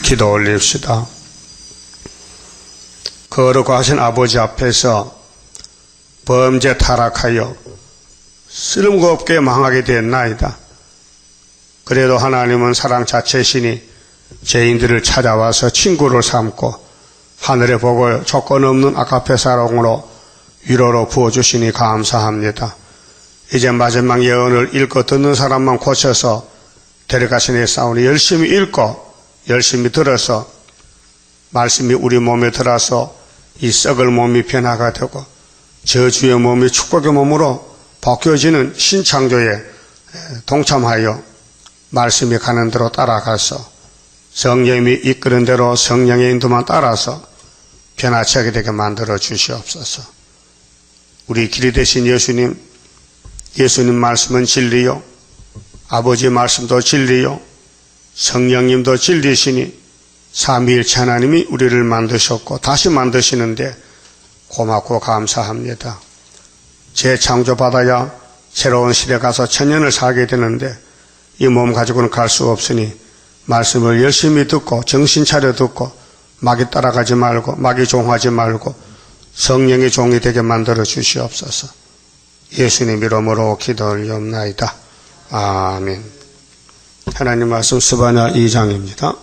기도 올립시다. 거룩하신 아버지 앞에서 범죄 타락하여 쓸모 없게 망하게 됐나이다. 그래도 하나님은 사랑 자체시니 죄인들을 찾아와서 친구를 삼고 하늘의 복을 조건 없는 아가페 사랑으로 위로로 부어주시니 감사합니다. 이제 마지막 예언을 읽고 듣는 사람만 고쳐서 데려가시니 싸우니 열심히 읽고 열심히 들어서 말씀이 우리 몸에 들어서 이 썩을 몸이 변화가 되고 저주의 몸이 축복의 몸으로 바뀌어지는 신창조에 동참하여 말씀이 가는 대로 따라가서 성령이 이끄는 대로 성령의 인도만 따라서 변화체하게 되게 만들어 주시옵소서. 우리 길이 되신 예수님, 예수님 말씀은 진리요, 아버지 말씀도 진리요, 성령님도 진리시니 삼위일체 하나님이 우리를 만드셨고 다시 만드시는데 고맙고 감사합니다. 재창조받아야 새로운 시대 가서 천년을 살게 되는데 이 몸 가지고는 갈 수 없으니 말씀을 열심히 듣고 정신 차려 듣고 마귀 따라가지 말고 마귀 종하지 말고 성령의 종이 되게 만들어 주시옵소서. 예수님 이름으로 기도 올리옵나이다. 아멘. 하나님 말씀 스바냐 2장입니다.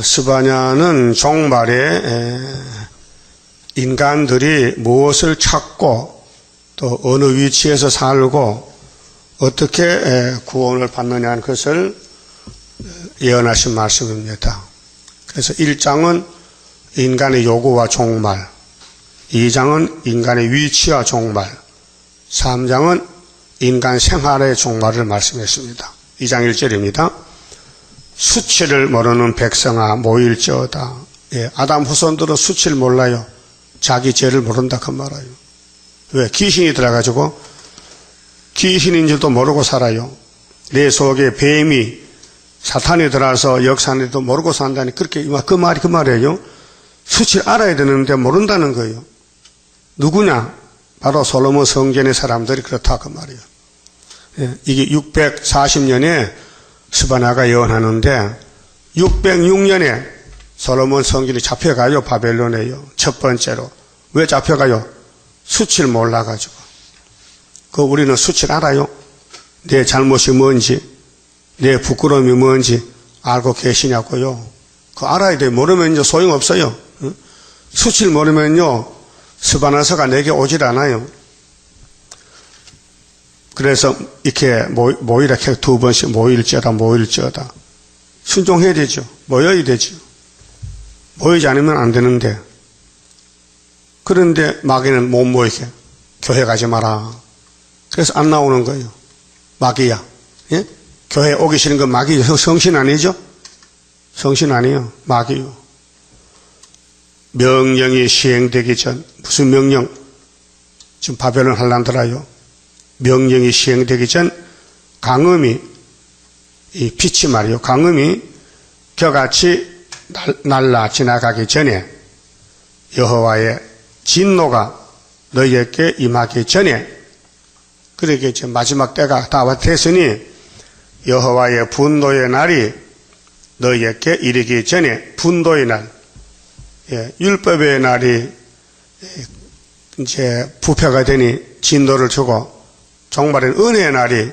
스바냐는 종말에 인간들이 무엇을 찾고 또 어느 위치에서 살고 어떻게 구원을 받느냐는 것을 예언하신 말씀입니다. 그래서 1장은 인간의 요구와 종말, 2장은 인간의 위치와 종말, 3장은 인간 생활의 종말을 말씀했습니다. 2장 1절입니다. 수치를 모르는 백성아 모일지어다. 아담 후손들은 수치를 몰라요. 자기 죄를 모른다 그 말이에요. 왜? 귀신이 들어가지고 귀신인 줄도 모르고 살아요. 내 속에 뱀이 사탄이 들어와서 역사하는데도 모르고 산다니 그렇게 그 말이에요. 수치를 알아야 되는데 모른다는 거예요. 누구냐? 바로 솔로몬 성전의 사람들이 그렇다 그 말이에요. 이게 640년에 스바냐가 예언하는데 606년에 솔로몬 성전이 잡혀가요. 바벨론에요. 첫 번째로. 왜 잡혀가요? 수치를 몰라가지고. 우리는 수치를 알아요. 내 잘못이 뭔지, 내 부끄러움이 뭔지 알고 계시냐고요. 알아야 돼요. 모르면요 소용없어요. 수치를 모르면요 스바냐서가 내게 오질 않아요. 그래서 이렇게 모이라 해서 2번씩 모일지어다. 순종해야 되죠. 모여야 되죠. 모이지 않으면 안 되는데. 그런데 마귀는 못 모이게. 교회 가지 마라. 그래서 안 나오는 거예요. 마귀야. 예? 교회 오기 싫은 건 마귀죠. 성신 아니죠? 성신 아니에요. 마귀요. 명령이 시행되기 전, 무슨 명령? 지금 바벨론 한란들아요. 명령이 시행되기 전 강음이, 이 빛이 말이요. 강음이 겨같이 날라 지나가기 전에 여호와의 진노가 너희에게 임하기 전에 그렇게 이제 마지막 때가 다 됐으니 여호와의 분노의 날이 너희에게 이르기 전에 분노의 날, 율법의 날이 이제 부패가 되니 진노를 주고 종말엔 은혜의 날이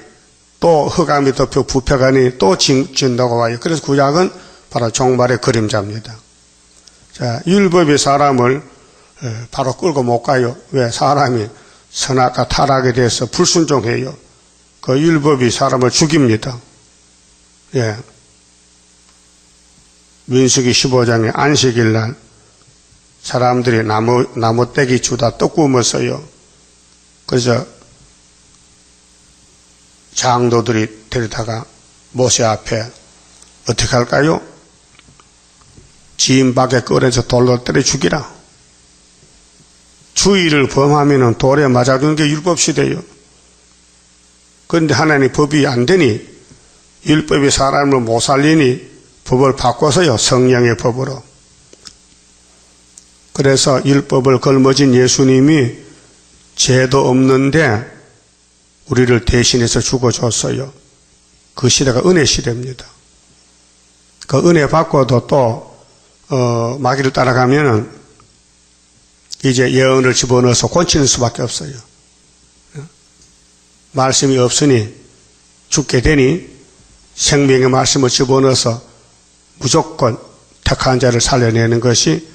또 흑암이 덮여 부패가 되니 또 진노가 와요. 그래서 구약은 바로 종말의 그림자입니다. 자, 율법이 사람을 바로 끌고 못 가요. 왜? 사람이 선악과 타락에 대해서 불순종해요. 그 율법이 사람을 죽입니다. 예. 민수기 15장에 안식일 날 사람들이 나무 떼기 주다 떡 구웠어요. 그래서 장로들이 데려다가 모세 앞에 어떻게 할까요? 지인 밖에 꺼내서 돌로 때려 죽이라. 주의를 범하면 돌에 맞아주는 게 율법시대예요. 그런데 하나님 법이 안 되니 율법이 사람을 못 살리니 법을 바꿔서요. 성령의 법으로. 그래서 율법을 걸머진 예수님이 죄도 없는데 우리를 대신해서 죽어줬어요. 그 시대가 은혜 시대입니다. 그 은혜 받고도 또 마귀를 따라가면은 이제 예언을 집어넣어서 곤치는 수밖에 없어요. 말씀이 없으니 죽게 되니 생명의 말씀을 집어넣어서 무조건 택한 자를 살려내는 것이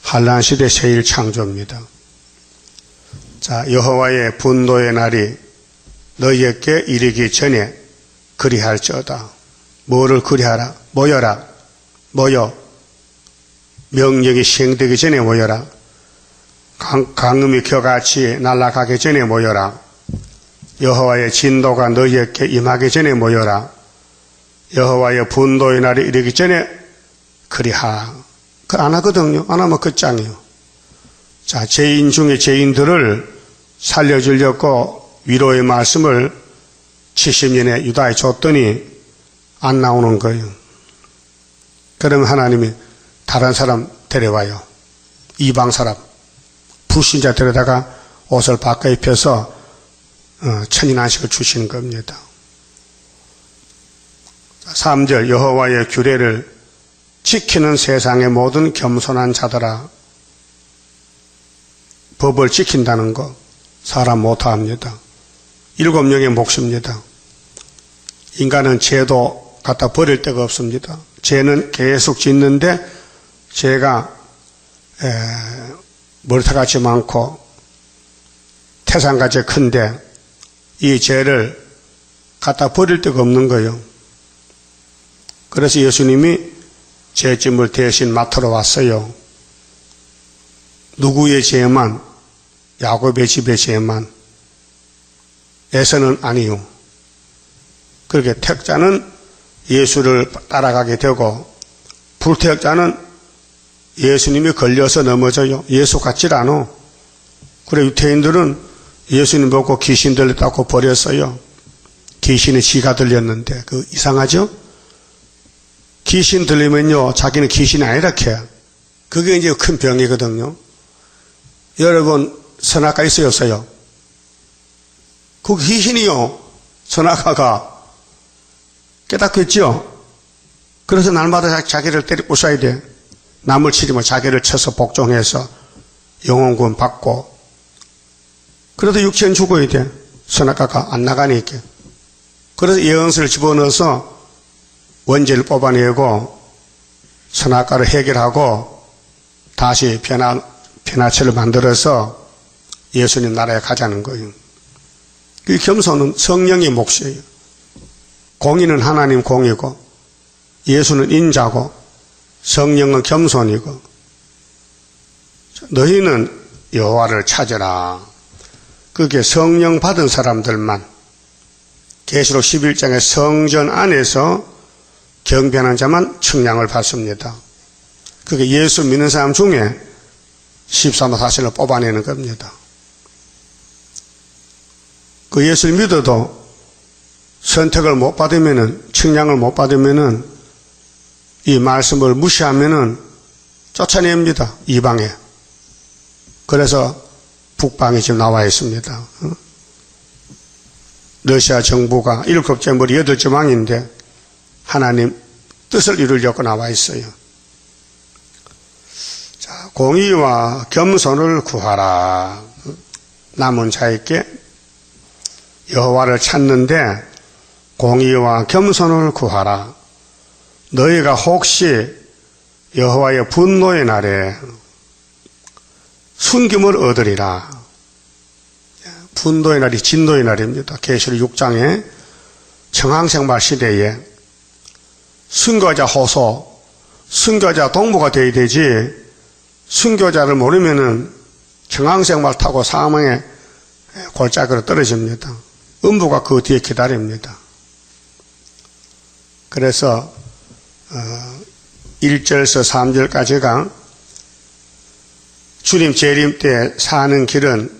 환난 시대 세일 창조입니다. 자, 여호와의 분노의 날이 너희에게 이르기 전에 그리할지어다. 뭐를 그리하라? 모여라. 모여. 명령이 시행되기 전에 모여라. 강음이 겨같이 날아가기 전에 모여라. 여호와의 진노가 너희에게 임하기 전에 모여라. 여호와의 분노의 날이 이르기 전에 그리하라. 그걸 안 하거든요. 안 하면 끝장이요. 자, 죄인 중에 죄인들을 살려주려고 위로의 말씀을 70년에 유다에 줬더니 안 나오는 거예요. 그러면 하나님이 다른 사람 데려와요. 이방 사람. 불신자 데려다가 옷을 바꿔 입혀서 천인안식을 주시는 겁니다. 3절 여호와의 규례를 지키는 세상의 모든 겸손한 자들아. 법을 지킨다는 거 사람 못합니다. 7명의 몫입니다. 인간은 죄도 갖다 버릴 데가 없습니다. 죄는 계속 짓는데 죄가 머리털같이 많고 태산같이 큰데 이 죄를 갖다 버릴 데가 없는 거예요. 그래서 예수님이 죄짐을 대신 맡으러 왔어요. 누구의 죄만? 야곱의 집의 죄만. 에서는 아니요. 그렇게 택자는 예수를 따라가게 되고 불택자는 예수님이 걸려서 넘어져요. 예수 같질 않아. 그래 유태인들은 예수님 보고 귀신 들렸다고 버렸어요. 귀신이 지가 들렸는데 그 이상하죠? 귀신 들리면요 자기는 귀신이 아니라 캐. 그게 이제 큰 병이거든요. 여러분 선악가 있어요 없어요? 그 귀신이요 선악가가 깨닫겠죠? 그래서 날마다 자기를 때려 부숴야 돼. 남을 치지 마. 자기를 쳐서 복종해서 영혼구원 받고. 그래도 육체는 죽어야 돼. 선악가가 안 나가니까. 그래서 예언서를 집어넣어서 원죄를 뽑아내고 선악가를 해결하고 다시 변화체를 만들어서 예수님 나라에 가자는 거예요. 그 겸손은 성령의 몫이에요. 공의는 하나님 공이고 예수는 인자고 성령은 겸손이고 너희는 여호와를 찾으라. 그게 성령 받은 사람들만 계시록 11장의 성전 안에서 경배하는 자만 측량을 받습니다. 그게 예수 믿는 사람 중에 13호 사실을 뽑아내는 겁니다. 그 예수를 믿어도 선택을 못 받으면은, 측량을 못 받으면은, 이 말씀을 무시하면은 쫓아냅니다. 이방에. 그래서 북방에 지금 나와 있습니다. 러시아 정부가 7째 머리 8째 왕인데 하나님 뜻을 이루려고 나와 있어요. 자, 공의와 겸손을 구하라. 남은 자에게 여호와를 찾는데 공의와 겸손을 구하라. 너희가 혹시 여호와의 분노의 날에 순김을 얻으리라. 분노의 날이 진노의 날입니다. 계시록 6장에 청항생활 시대에 순교자 호소, 순교자 동무가 되어야 되지 순교자를 모르면은 청항생활 타고 사망의 골짜기로 떨어집니다. 음부가 그 뒤에 기다립니다. 그래서 1절에서 3절까지가 주님 재림 때 사는 길은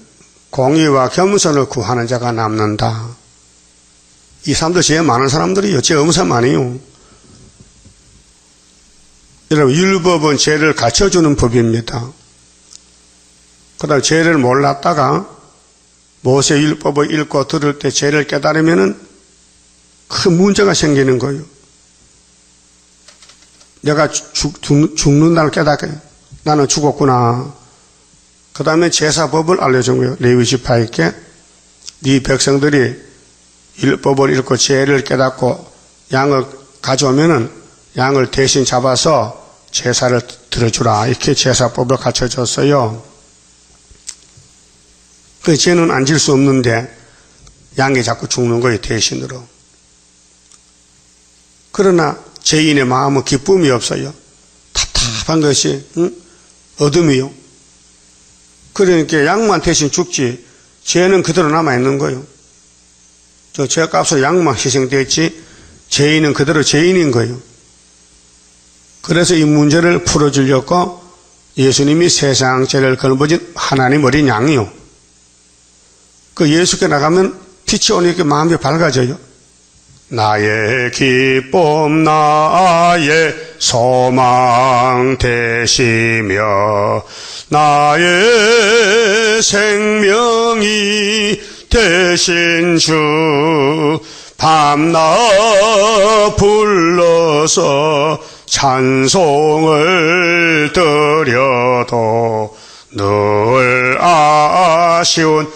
공의와 겸손을 구하는 자가 남는다. 이 사람들 제일 많은 사람들이요. 제일 없는 사람 아니에요. 여러분 율법은 죄를 갖춰주는 법입니다. 그 다음에 죄를 몰랐다가 모세 율법을 읽고 들을 때 죄를 깨달으면은 큰 문제가 생기는 거예요. 내가 죽는다는 깨닫게 나는 죽었구나. 그 다음에 제사법을 알려준 거예요. 레위 지파에게 네 백성들이 율법을 읽고 죄를 깨닫고 양을 가져오면은 양을 대신 잡아서 제사를 들어주라. 이렇게 제사법을 가르쳐줬어요. 그 죄는 안 질 수 없는데 양이 자꾸 죽는 거예요. 대신으로. 그러나 죄인의 마음은 기쁨이 없어요. 답답한 것이 어둠이요. 그러니까 양만 대신 죽지 죄는 그대로 남아있는 거예요. 저 죄값으로 양만 희생됐지 죄인은 그대로 죄인인 거예요. 그래서 이 문제를 풀어주려고 예수님이 세상 죄를 걸어버진 하나님 어린 양이요. 그 예수께 나가면 빛이 오니까 마음이 밝아져요. 나의 기쁨 나의 소망 되시며 나의 생명이 되신 주 밤낮 불러서 찬송을 드려도 늘 아쉬운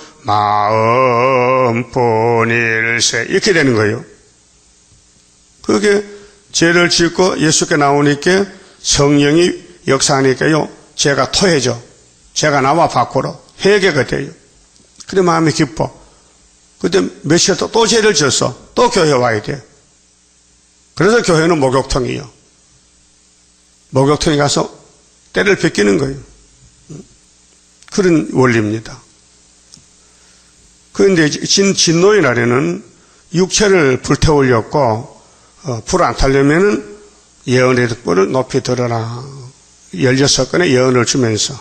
마음뿐일세. 이렇게 되는 거예요. 그게 죄를 짓고 예수께 나오니까 성령이 역사하니까요, 죄가 토해져. 죄가 나와 밖으로 회개가 돼요. 그래 마음이 기뻐. 그때 며칠 또 죄를 졌어. 또 교회 와야 돼. 그래서 교회는 목욕통이에요. 목욕통에 가서 때를 벗기는 거예요. 그런 원리입니다. 그런데 진노의 날에는 육체를 불태우려고 불 안 타려면은 예언의 덕분을 높이 들어라. 16건의 예언을 주면서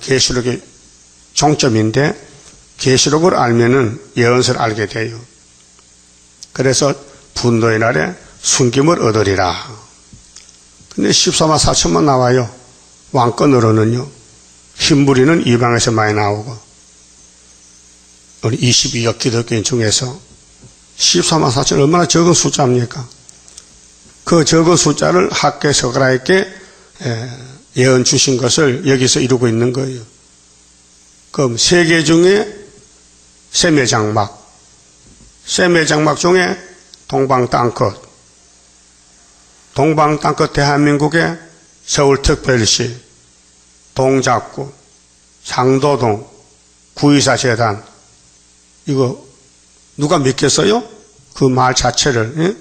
계시록의 종점인데 계시록을 알면은 예언서를 알게 돼요. 그래서 분노의 날에 숨김을 얻으리라. 근데 14만 4천만 나와요. 왕권으로는요. 흰무리는 이방에서 많이 나오고 우리 22억 기독교인 중에서 14만 4천 얼마나 적은 숫자입니까? 그 적은 숫자를 학계 서가라에게 예언 주신 것을 여기서 이루고 있는 거예요. 그럼 세계 중에 세매장막, 세매장막 중에 동방땅끝, 동방땅끝 대한민국의 서울특별시, 동작구, 상도동, 구의사재단, 이거 누가 믿겠어요? 그 말 자체를. 예?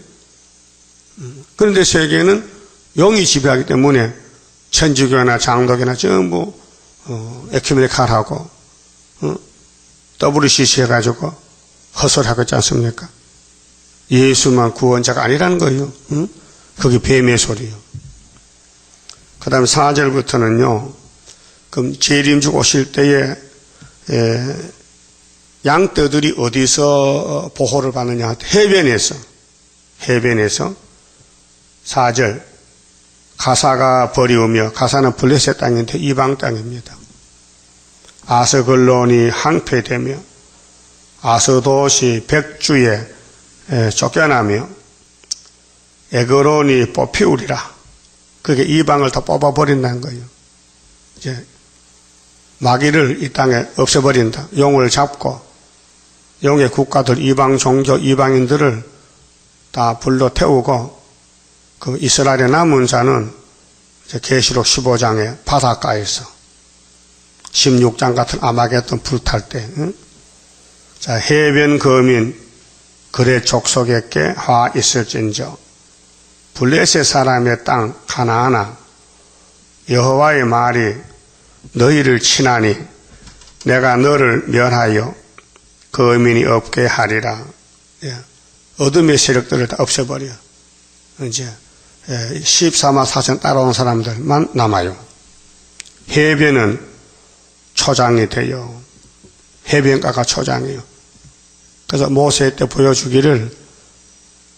그런데 세계는 영이 지배하기 때문에 천주교나 장독이나 전부 에큐메니칼하고 WCC 해가지고 헛소리하고 있지 않습니까? 예수만 구원자가 아니라는 거예요. 그게 뱀의 소리예요. 그 다음에 4절부터는요. 그럼 재림주 오실 때에 양떼들이 어디서 보호를 받느냐? 해변에서 4절 가사가 버리우며, 가사는 블레셋 땅인데 이방 땅입니다. 아스글론이 항폐되며 아스돗이 백주에 쫓겨나며 에그론이 뽑히우리라. 그게 이방을 다 뽑아버린다는 거예요. 이제 마귀를 이 땅에 없애버린다. 용을 잡고 용의 국가들, 이방 종교, 이방인들을 다 불러 태우고 그 이스라엘의 남은 자는 계시록 15장에 바닷가에서 16장 같은 아마겟돈 불탈 때, 자, 해변 거민 그의 족속에게 화 있을진저 블레셋 사람의 땅 가나안아 여호와의 말이 너희를 치나니 내가 너를 멸하여 거민이 없게 하리라. 예. 어둠의 세력들을 다 없애버려. 이제 14만 4천 따라온 사람들만 남아요. 해변은 초장이 돼요. 해변가가 초장이에요. 그래서 모세 때 보여주기를,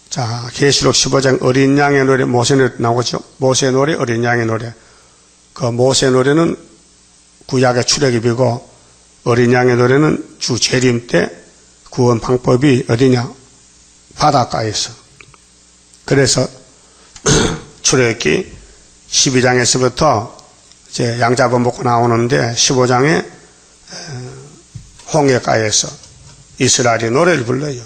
자, 계시록 15장 어린 양의 노래, 모세 노래 나오죠. 모세 노래, 어린 양의 노래. 그 모세 노래는 구약의 출애굽이고 어린 양의 노래는 주 재림 때 구원 방법이 어디냐? 바닷가에서. 그래서 출애굽기 12장에서부터 이제 양 잡아먹고 나오는데 15장에 홍해가에서 이스라엘이 노래를 불러요.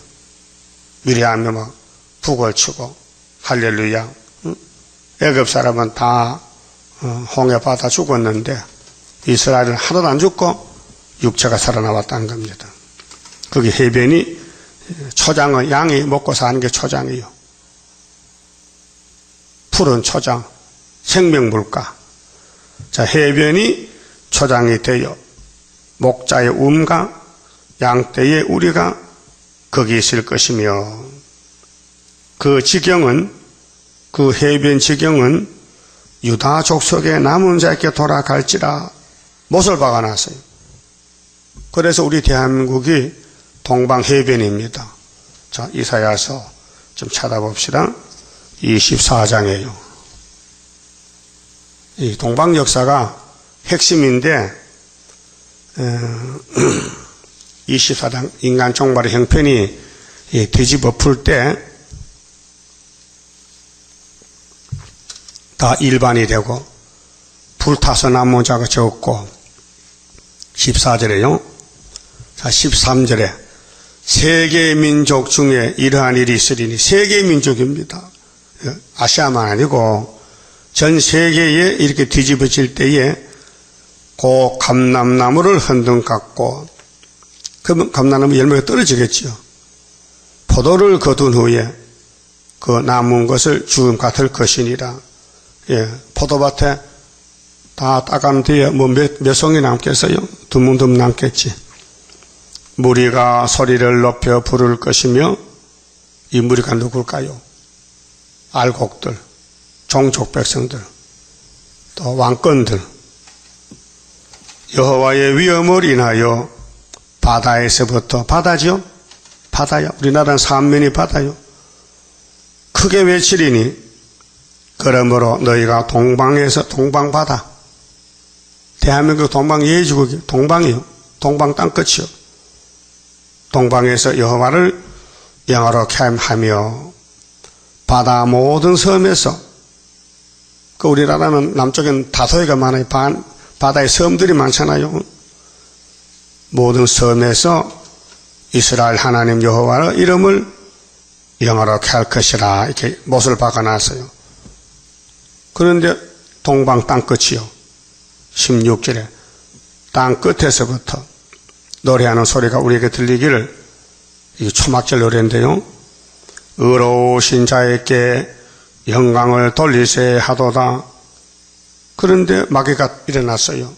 미리암이 막 북을 치고 할렐루야. 애굽 사람은 다 홍해 바다 죽었는데 이스라엘은 하나도 안 죽고 육체가 살아나왔다는 겁니다. 거기 해변이 초장은 양이 먹고 사는 게 초장이요. 푸른 초장, 생명물가. 자, 해변이 초장이 되어 목자의 움과 양떼의 우리가 거기 있을 것이며 그 지경은 그 해변 지경은 유다 족속의 남은 자에게 돌아갈지라 못을 박아놨어요. 그래서 우리 대한민국이 동방해변입니다. 자, 이사야서 좀 찾아봅시다. 24장이에요. 이 동방 역사가 핵심인데 24장 인간 종말의 형편이 뒤집어 풀 때 다 일반이 되고 불타서 남은 자가 적고 14절에요. 자, 13절에 세계 민족 중에 이러한 일이 있으리니 세계 민족입니다. 아시아만 아니고 전 세계에 이렇게 뒤집어질 때에 고 감람나무를 흔든 같고 그러면 감람나무 열매가 떨어지겠지요. 포도를 거둔 후에 그 남은 것을 죽음 같을 것이니라. 예, 포도밭에 다 따간 뒤에 뭐 몇 송이 남겠어요? 드문드문 남겠지. 무리가 소리를 높여 부를 것이며 이 무리가 누굴까요? 알곡들, 종족 백성들, 또 왕권들. 여호와의 위엄을 인하여 바다에서부터 바다죠? 바다요. 우리나라는 삼면이 바다요. 크게 외치리니 그러므로 너희가 동방에서 동방바다 대한민국 동방 예주국이 동방이요. 동방 땅끝이요. 동방에서 여호와를 영화롭게 하며 바다 모든 섬에서 그 우리나라는 남쪽엔 다소이가 많아요. 바다에 섬들이 많잖아요. 모든 섬에서 이스라엘 하나님 여호와의 이름을 영화롭게 할 것이라 이렇게 못을 박아놨어요. 그런데 동방 땅끝이요. 16절에 땅끝에서부터 노래하는 소리가 우리에게 들리기를 이 초막절 노래인데요. 의로우신 자에게 영광을 돌리세 하도다. 그런데 마귀가 일어났어요.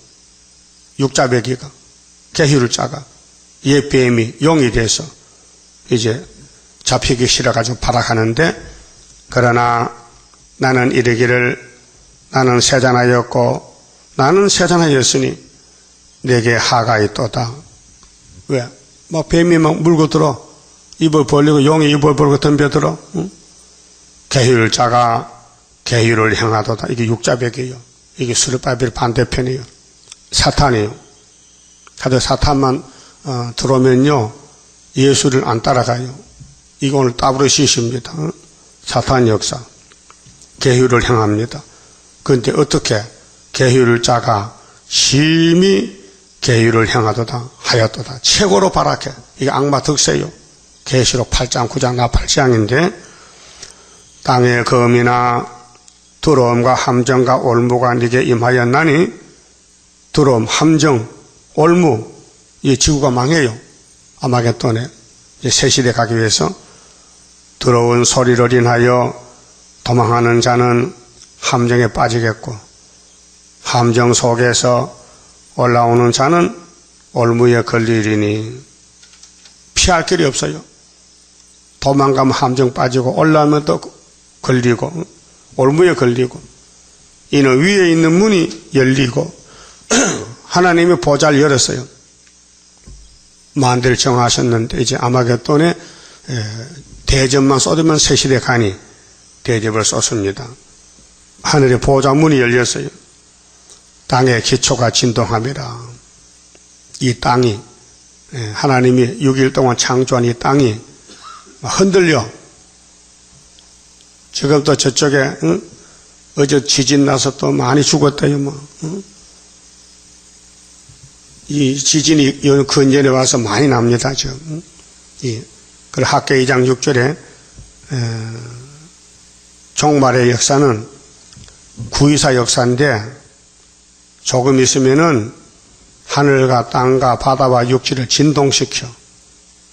육자배기가 계휴를 짜가 옛 뱀이 용이 돼서 이제 잡히기 싫어가지고 발악하는데 그러나 나는 이르기를 나는 세잔하였고 나는 세잔하였으니 내게 하가 있도다. 왜? 막 뱀이 막 물고 들어 입을 벌리고 용이 입을 벌리고 덤벼들어. 응? 계휴를 짜가 계휴를 향하도다. 이게 육자백이에요. 이게 스룹바벨 반대편이에요. 사탄이에요. 다들 사탄만 들어오면요 예수를 안 따라가요. 이거 오늘 따브르시십니다. 사탄 역사. 계휴를 향합니다. 그런데 어떻게 계휴를 짜가 심히 계휴를 향하도다 하였도다. 최고로 발악해. 이게 악마 득세요. 계시록 8장 9장 나 8장인데 땅의 검이나 두려움과 함정과 올무가 네게 임하였나니 두려움, 함정, 올무 이 지구가 망해요. 아마겟돈에 새 시대 가기 위해서 두려운 소리를 인하여 도망하는 자는 함정에 빠지겠고 함정 속에서 올라오는 자는 올무에 걸리리니 피할 길이 없어요. 도망가면 함정 빠지고 올라오면 또 걸리고 올무에 걸리고 이는 위에 있는 문이 열리고 하나님이 보좌를 열었어요. 만대를 정하셨는데 이제 아마겟돈에 대접만 쏟으면 새시대 가니 대접을 쏟습니다. 하늘의 보좌 문이 열렸어요. 땅의 기초가 진동함이라. 이 땅이 하나님이 6일 동안 창조한 이 땅이 흔들려. 지금도 저쪽에 어제 지진 나서 또 많이 죽었대요, 뭐. 이 지진이 근전에 와서 많이 납니다, 지금. 그 학계 2장 6절에, 종말의 역사는 구이사 역사인데, 조금 있으면은 하늘과 땅과 바다와 육지를 진동시켜.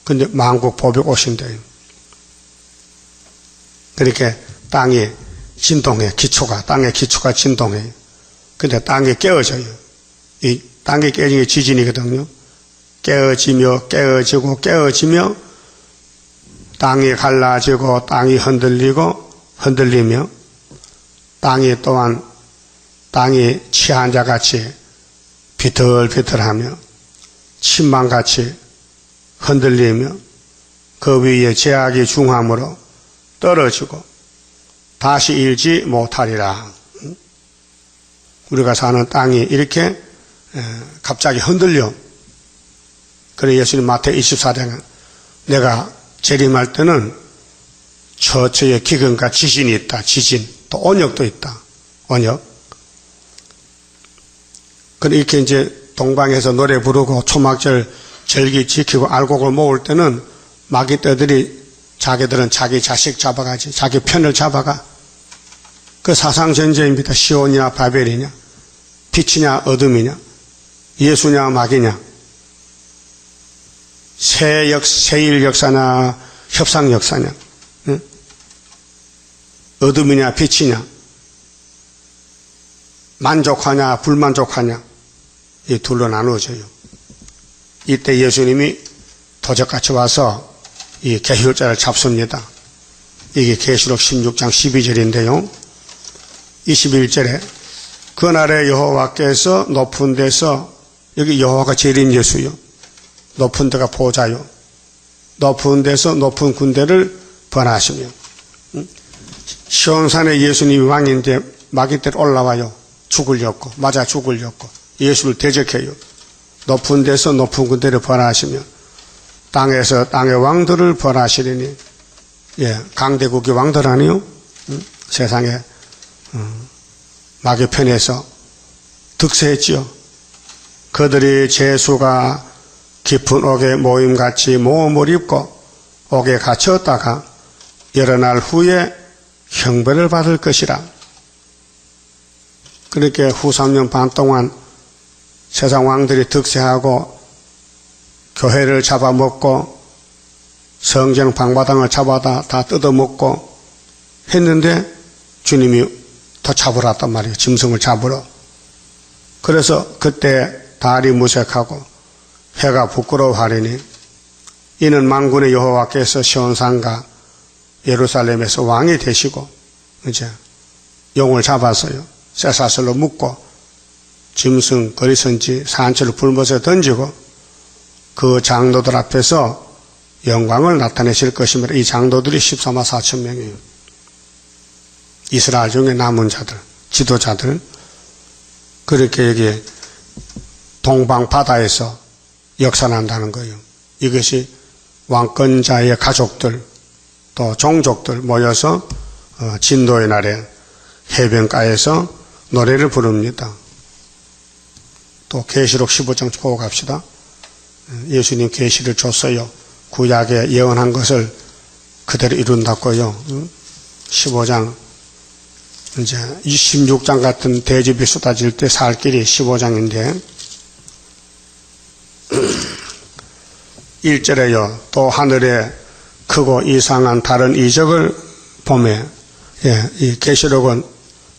근데 만국 보복 오신대요. 그렇게 땅이 진동해, 땅의 기초가 진동해요. 근데 땅이 깨어져요. 이 땅이 깨지는 게 지진이거든요. 깨어지며, 깨어지며, 땅이 갈라지고, 땅이 흔들리며, 땅이 또한, 땅이 취한 자 같이 비틀비틀하며, 침망같이 흔들리며, 그 위에 제약이 중함으로 떨어지고, 다시 일지 못하리라. 우리가 사는 땅이 이렇게 갑자기 흔들려. 그래 예수님 마태 24장은 내가 재림할 때는 처처에 기근과 지진이 있다. 지진. 또 언역도 있다. 언역. 그래 이렇게 이제 동방에서 노래 부르고 초막절 절기 지키고 알곡을 모을 때는 마귀떼들이 자기들은 자기 자식 잡아가지, 자기 편을 잡아가. 그 사상전쟁입니다. 시온이냐 바벨이냐, 빛이냐 어둠이냐, 예수냐 마귀냐, 세일 역사냐 협상 역사냐, 응? 어둠이냐 빛이냐, 만족하냐 불만족하냐, 이 둘로 나누어져요. 이때 예수님이 도적같이 와서 이 계율자를 잡습니다. 이게 계시록 16장 12절인데요. 21절에 그날에 여호와께서 높은 데서, 여기 여호와가 제일인 예수요. 높은 데가 보좌요. 높은 데서 높은 군대를 번하시며, 시온산에 예수님이 왕인데 마귀떼로 올라와요. 죽으려고, 맞아 죽으려고 예수를 대적해요. 높은 데서 높은 군대를 번하시며 땅에서 땅의 왕들을 벌하시리니, 예, 강대국의 왕들 아니요? 세상에, 마귀 편에서 득세했지요. 그들이 제수가 깊은 옥에 모임같이 모험을 입고 옥에 갇혔다가 여러 날 후에 형벌을 받을 것이라. 그렇게 후 3년 반 동안 세상 왕들이 득세하고 교회를 잡아먹고 성전 방바닥을 잡아다 다 뜯어먹고 했는데 주님이 더 잡으러 왔단 말이에요. 짐승을 잡으러. 그래서 그때 달이 무색하고 해가 부끄러워하리니 이는 만군의 여호와께서 시온산과 예루살렘에서 왕이 되시고 이제 용을 잡았어요. 쇠사슬로 묶고 짐승 거리선지 산채로 불못에 던지고 그 장로들 앞에서 영광을 나타내실 것이며, 이 장로들이 14만 4천 명이에요. 이스라엘 중에 남은 자들, 지도자들. 그렇게 여기 동방 바다에서 역사난다는 거예요. 이것이 왕권자의 가족들 또 종족들 모여서 진도의 날에 해변가에서 노래를 부릅니다. 또 계시록 15장 보고 갑시다. 예수님 계시를 줬어요. 구약에 예언한 것을 그대로 이룬다고요. 15장, 이제 26장 같은 대접이 쏟아질 때 살 길이 15장인데 1절에요. 또 하늘에 크고 이상한 다른 이적을 보매, 예, 이 계시록은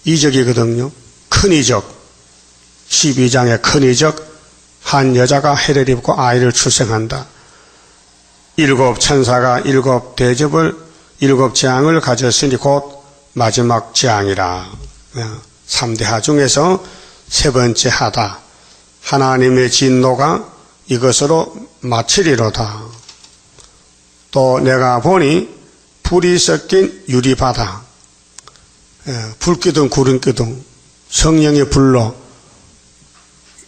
이적이거든요. 큰 이적. 12장의 큰 이적. 한 여자가 해를 입고 아이를 출생한다. 7 천사가 7 대접을 7 재앙을 가졌으니 곧 마지막 재앙이라. 3대하 중에서 세 번째 하다. 하나님의 진노가 이것으로 마치리로다. 또 내가 보니 불이 섞인 유리바다, 불기둥 구름기둥, 성령의 불로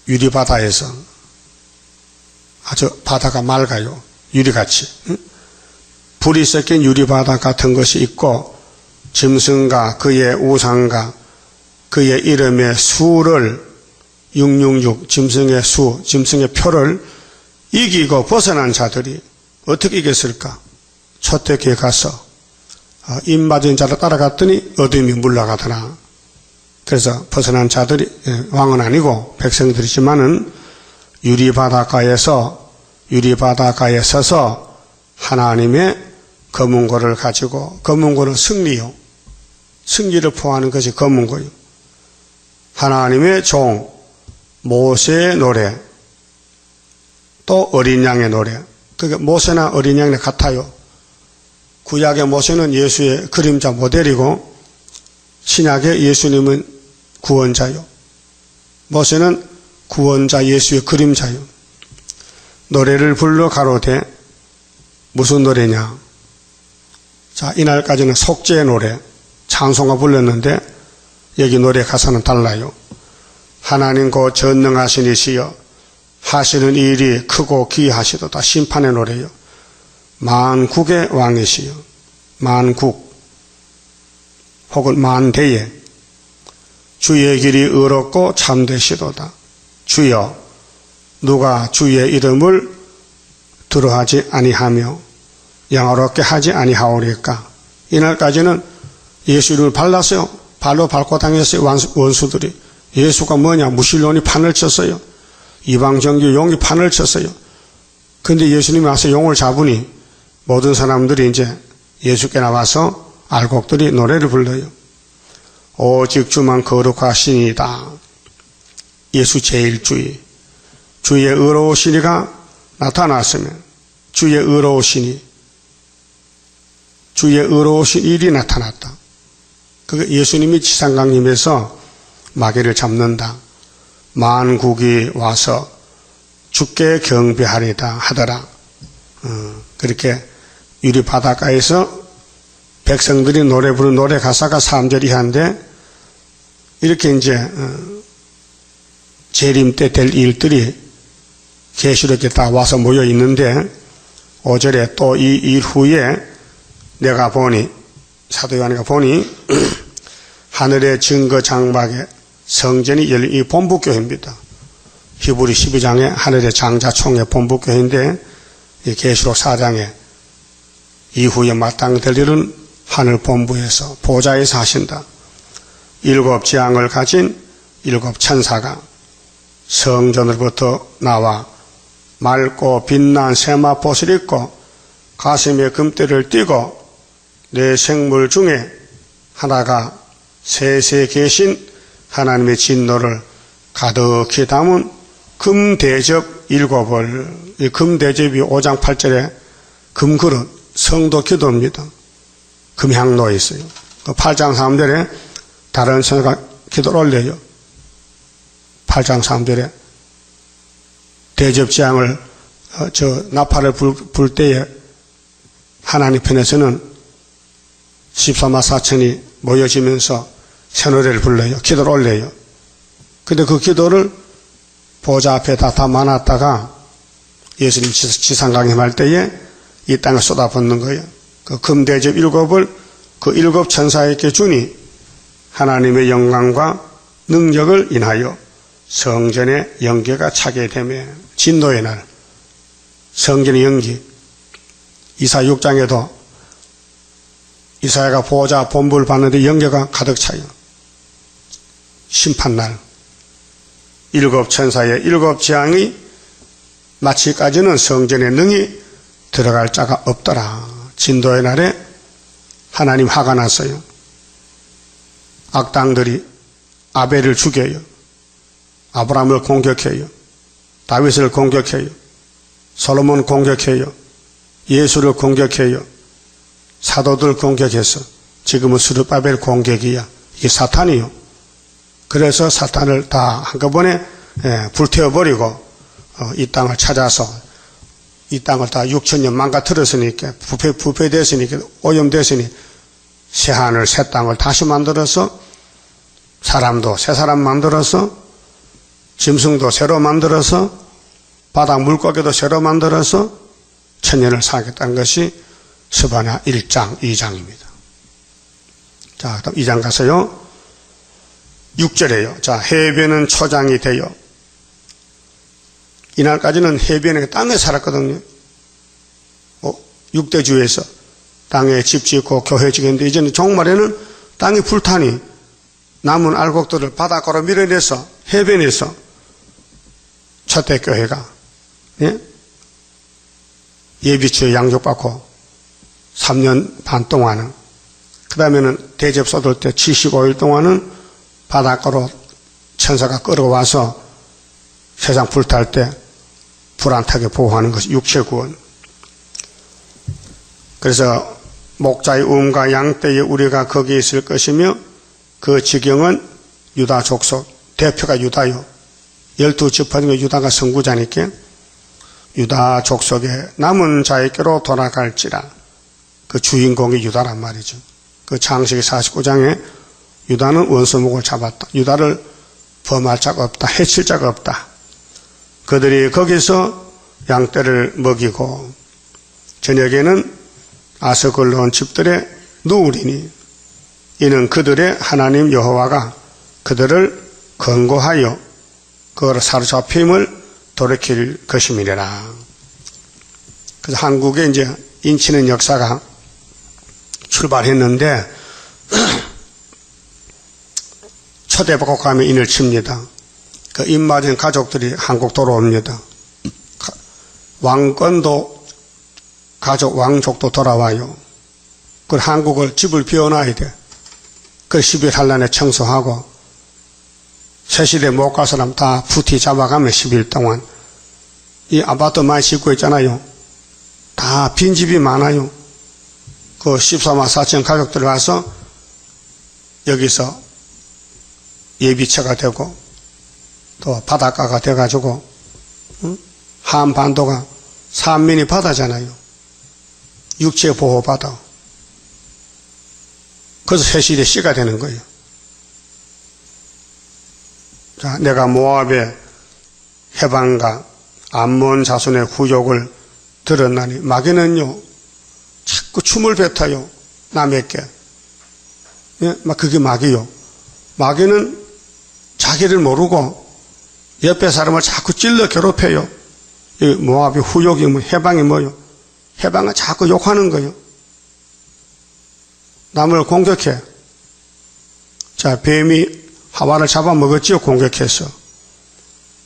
유리바다에서 아주 바다가 맑아요. 유리같이. 불이 섞인 유리바다 같은 것이 있고 짐승과 그의 우상과 그의 이름의 수를 666 짐승의 수, 짐승의 표를 이기고 벗어난 자들이 어떻게 이겼을까? 초대교회 가서 임 맞은 자를 따라갔더니 어둠이 물러가더라. 그래서 벗어난 자들이 왕은 아니고 백성들이지만은 유리바닷가에 서서 하나님의 검은고를 가지고, 검은고는 승리요, 승리를 포함하는 것이 검은고요. 하나님의 종 모세의 노래, 또 어린 양의 노래. 그게 모세나 어린 양이 같아요. 구약의 모세는 예수의 그림자 모델이고 신약의 예수님은 구원자요. 모세는 구원자 예수의 그림자요. 노래를 불러 가로되 무슨 노래냐? 자, 이날까지는 속죄의 노래, 찬송가 불렀는데 여기 노래 가사는 달라요. 하나님 곧 전능하신 이시여 하시는 일이 크고 기이하시도다. 심판의 노래요. 만국의 왕이시여, 만국 혹은 만대에 주의 길이 의롭고 참되시도다. 주여, 누가 주의 이름을 들어하지 아니하며 영화롭게 하지 아니하오리까? 이날까지는 예수 이름을 발랐어요. 발로 밟고 다녔어요. 원수들이. 예수가 뭐냐? 무신론이 판을 쳤어요. 이방정교 용이 판을 쳤어요. 근데 예수님이 와서 용을 잡으니 모든 사람들이 이제 예수께 나와서 알곡들이 노래를 불러요. 오직 주만 거룩하시니이다. 예수 제일주의, 주의 의로우시니가 나타났으면 주의 의로우시니, 주의 의로우신 일이 나타났다. 그게 예수님이 지상강림에서 마귀를 잡는다. 만국이 와서 주께 경배하리다 하더라. 그렇게 유리 바닷가에서 백성들이 노래 부르는 노래 가사가 3절이 한데, 이렇게 이제 재림 때 될 일들이 계시록에 다 와서 모여 있는데, 5절에 또 이 일 후에 내가 보니, 사도 요한이가 보니 하늘의 증거 장막에 성전이 열린, 이 본부교회입니다. 히브리 12장에 하늘의 장자총회 본부교회인데, 이 계시록 4장에 이후에 마땅될 일은 하늘 본부에서 보좌에서 하신다. 7 재앙을 가진 7 천사가 성전으로부터 나와 맑고 빛난 세마포를 입고 가슴에 금대를 띠고 네 생물 중에 하나가 셋에 계신 하나님의 진노를 가득히 담은 금대접 7을, 이 금대접이 5장 8절에 금그릇, 성도 기도입니다. 금향로에 있어요. 8장 3절에 다른 천사가 기도를 올려요. 8장 3절에 대접재앙을 나팔을 불 때에 하나님 편에서는 14만 4천이 모여지면서 새 노래를 불러요. 기도를 올려요. 근데 그 기도를 보좌 앞에 다 담아놨다가 예수님 지상강림할 때에 이 땅에 쏟아붓는 거예요. 그 금대접 7을 그 7 천사에게 주니 하나님의 영광과 능력을 인하여 성전의 연기가 차게 되며, 진노의 날 성전의 연기, 이사 6장에도 이사야가 보호자 본부를 봤는데 연기가 가득 차요. 심판날 7 천사의 7 재앙이 마치까지는 성전에 능히 들어갈 자가 없더라. 진도의 날에 하나님 화가 났어요. 악당들이 아벨을 죽여요. 아브라함을 공격해요. 다윗을 공격해요. 솔로몬 공격해요. 예수를 공격해요. 사도들 공격해서 지금은 스룹바벨 공격이야. 이게 사탄이요. 그래서 사탄을 다 한꺼번에 불태워버리고 이 땅을 찾아서 이 땅을 다 6천년 망가뜨렸으니까, 부패됐으니까, 오염됐으니 새하늘 새 땅을 다시 만들어서 사람도 새 사람 만들어서 짐승도 새로 만들어서 바닥 물고기도 새로 만들어서 천년을 살겠다는 것이 스바냐 1장, 2장입니다. 자, 그다음 2장 가서요. 6절에요. 자, 해변은 초장이 되어. 이날까지는 해변에 땅에 살았거든요. 육대주에서 땅에 집 짓고 교회 짓겠는데 이제는 종말에는 땅이 불타니 남은 알곡들을 바닷가로 밀어내서 해변에서 초대교회가 예비추에 양육받고 3년 반 동안은, 그 다음에는 대접 쏟을 때 75일 동안은 바닷가로 천사가 끌어와서 세상 불탈 때 불안타게 보호하는 것이 육체 구원. 그래서 목자의 음과 양떼의 우리가 거기에 있을 것이며 그 지경은 유다 족속, 대표가 유다요. 12지파 중에 유다가 선구자니까 유다 족속의 남은 자에게로 돌아갈지라. 그 주인공이 유다란 말이죠. 그 창세기 49장에 유다는 원수목을 잡았다. 유다를 범할 자가 없다. 해칠 자가 없다. 그들이 거기서 양떼를 먹이고 저녁에는 아스글론 집들에 누우리니 이는 그들의 하나님 여호와가 그들을 권고하여 그걸 사로잡힘을 돌이킬 것임이래라. 그래서 한국에 이제 인치는 역사가 출발했는데 초대받고 가면 인을 칩니다. 그 입맞은 가족들이 한국 돌아옵니다. 왕권도 가족 왕족도 돌아와요. 그 한국을 집을 비워놔야 돼. 그 10일 한란에 청소하고 새시대 못 갈 사람 다 부티 잡아가면 10일 동안 이 아파트 많이 짓고 있잖아요. 다 빈집이 많아요. 그 14만 4천 가족들 와서 여기서 예비처가 되고 또 바닷가가 돼가지고 한반도가 산민이 바다잖아요. 육체 보호받아. 그래서 새시대 씨가 되는 거예요. 자, 내가 모압의 해방과 암몬 자손의 후욕을 들었나니 마귀는요 자꾸 춤을 뱉어요. 남에게. 예? 막 그게 마귀요. 마귀는 자기를 모르고 옆에 사람을 자꾸 찔러 괴롭혀요. 이 모압의 후욕이 뭐 해방이 뭐요? 해방은 자꾸 욕하는 거예요. 남을 공격해. 자, 뱀이 하와를 잡아먹었지요, 공격해서.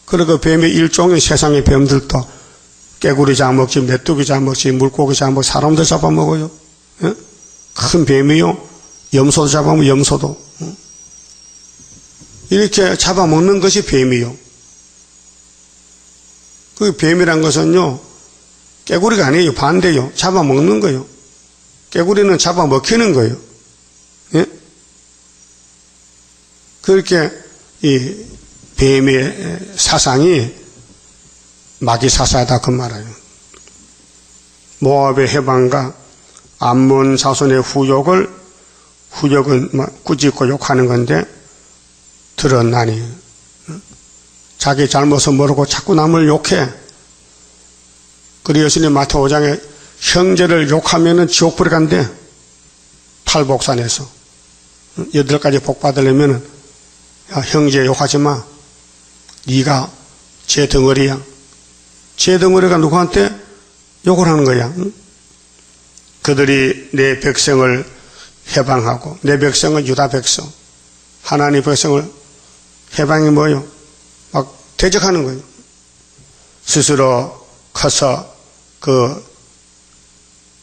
그리고 뱀의 일종의 세상의 뱀들도 깨구리 잡아먹지, 메뚜기 잡아먹지, 물고기 잡아먹지, 사람들 잡아먹어요. 예? 큰 뱀이요. 염소도 잡아먹으면 염소도. 이렇게 잡아먹는 것이 뱀이요. 그 뱀이란 것은요, 깨구리가 아니에요. 반대요. 잡아먹는 거예요. 깨구리는 잡아먹히는 거예요. 예? 그렇게 이 뱀의 사상이 마귀 사사다 그 말이에요. 모압의 해방과 암몬 자손의 후욕은 꾸짖고 욕하는 건데 들었나니 자기 잘못을 모르고 자꾸 남을 욕해. 그리고 예수님 마태오 5장에 형제를 욕하면은 지옥불에 간대. 탈복산에서 8가지 복 받으려면은 야, 형제 욕하지 마. 네가 제 덩어리야. 제 덩어리가 누구한테 욕을 하는 거야. 응? 그들이 내 백성을 해방하고 내 백성은 유다 백성, 하나님 백성을 해방이 뭐요? 막 대적하는 거예요. 스스로 커서 그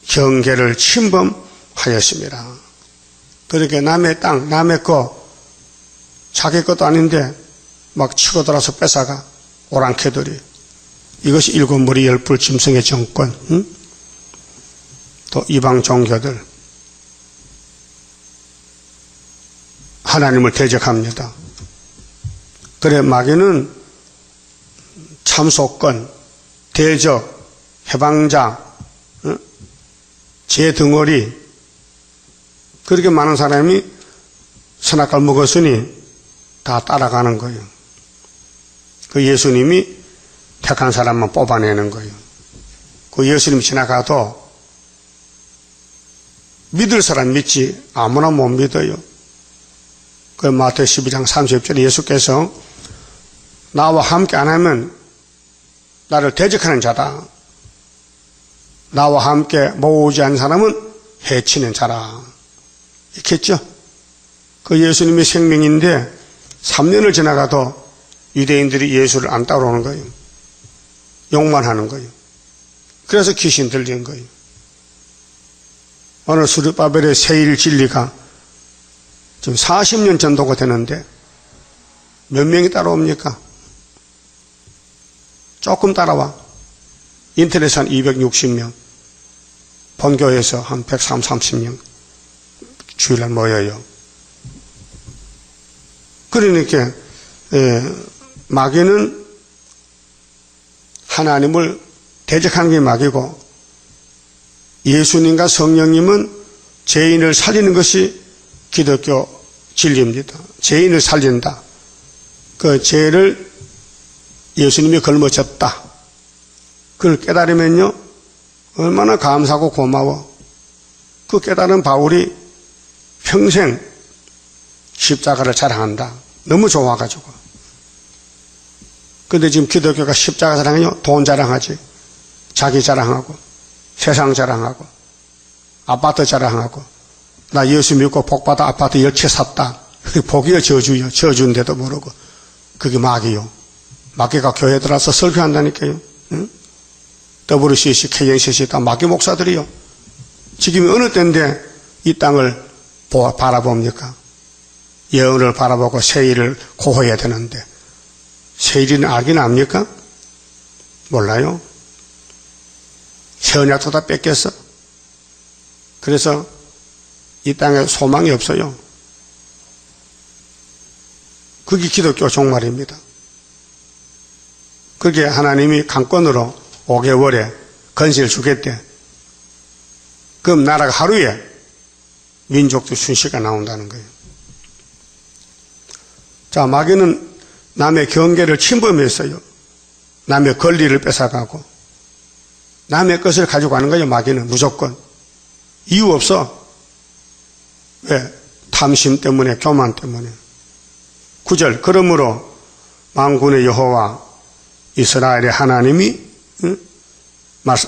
경계를 침범하였습니다. 그렇게 남의 땅, 남의 거, 자기 것도 아닌데 막 치고 들어서 뺏어가 오랑캐들이. 이것이 일곱 머리 열불 짐승의 정권. 응? 또 이방 종교들 하나님을 대적합니다. 그래 마귀는 참소권, 대적, 해방자, 응? 제 덩어리 그렇게 많은 사람이 선악과를 먹었으니 다 따라가는 거예요. 그 예수님이 택한 사람만 뽑아내는 거예요. 그 예수님 지나가도 믿을 사람 믿지 아무나 못 믿어요. 그 마태오 12장 30절에 예수께서 나와 함께 안 하면 나를 대적하는 자다. 나와 함께 모으지 않은 사람은 해치는 자라. 이렇게 했죠. 그 예수님의 생명인데 3년을 지나가도 유대인들이 예수를 안 따라오는 거예요. 욕만 하는 거예요. 그래서 귀신 들린 거예요. 오늘 스룹바벨의 세일 진리가 지금 40년 전도가 되는데 몇 명이 따라옵니까? 조금 따라와. 인터넷에 한 260명, 본교에서 한 130명 주일날 모여요. 그러니까 마귀는 하나님을 대적하는 게 마귀고 예수님과 성령님은 죄인을 살리는 것이 기독교 진리입니다. 죄인을 살린다. 그 죄를 예수님이 걸머졌다. 그걸 깨달으면요 얼마나 감사하고 고마워. 그 깨달은 바울이 평생 십자가를 자랑한다. 너무 좋아가지고. 근데 지금 기독교가 십자가 자랑해요? 돈 자랑하지. 자기 자랑하고 세상 자랑하고 아파트 자랑하고 나 예수 믿고 복받아 아파트 10채 샀다. 복이요 저주요. 저주인데도 모르고. 그게 마귀요. 마귀가 교회 들어와서 설교한다니까요. 응? WCC, KNCC 다 마귀 목사들이요. 지금 어느 때인데 이 땅을 바라봅니까? 예언을 바라보고 세일을 고해야 되는데 세일이는 알긴 압니까? 몰라요. 세언약도 다 뺏겼어. 그래서 이 땅에 소망이 없어요. 그게 기독교 종말입니다. 그게 하나님이 강권으로 5개월에 건세를 주겠대. 그럼 나라가 하루에 민족도 순시가 나온다는 거예요. 자, 마귀는 남의 경계를 침범했어요. 남의 권리를 뺏어가고 남의 것을 가지고 가는 거예요. 마귀는 무조건. 이유 없어. 왜? 탐심 때문에, 교만 때문에. 9절 그러므로 만군의 여호와 이스라엘의 하나님이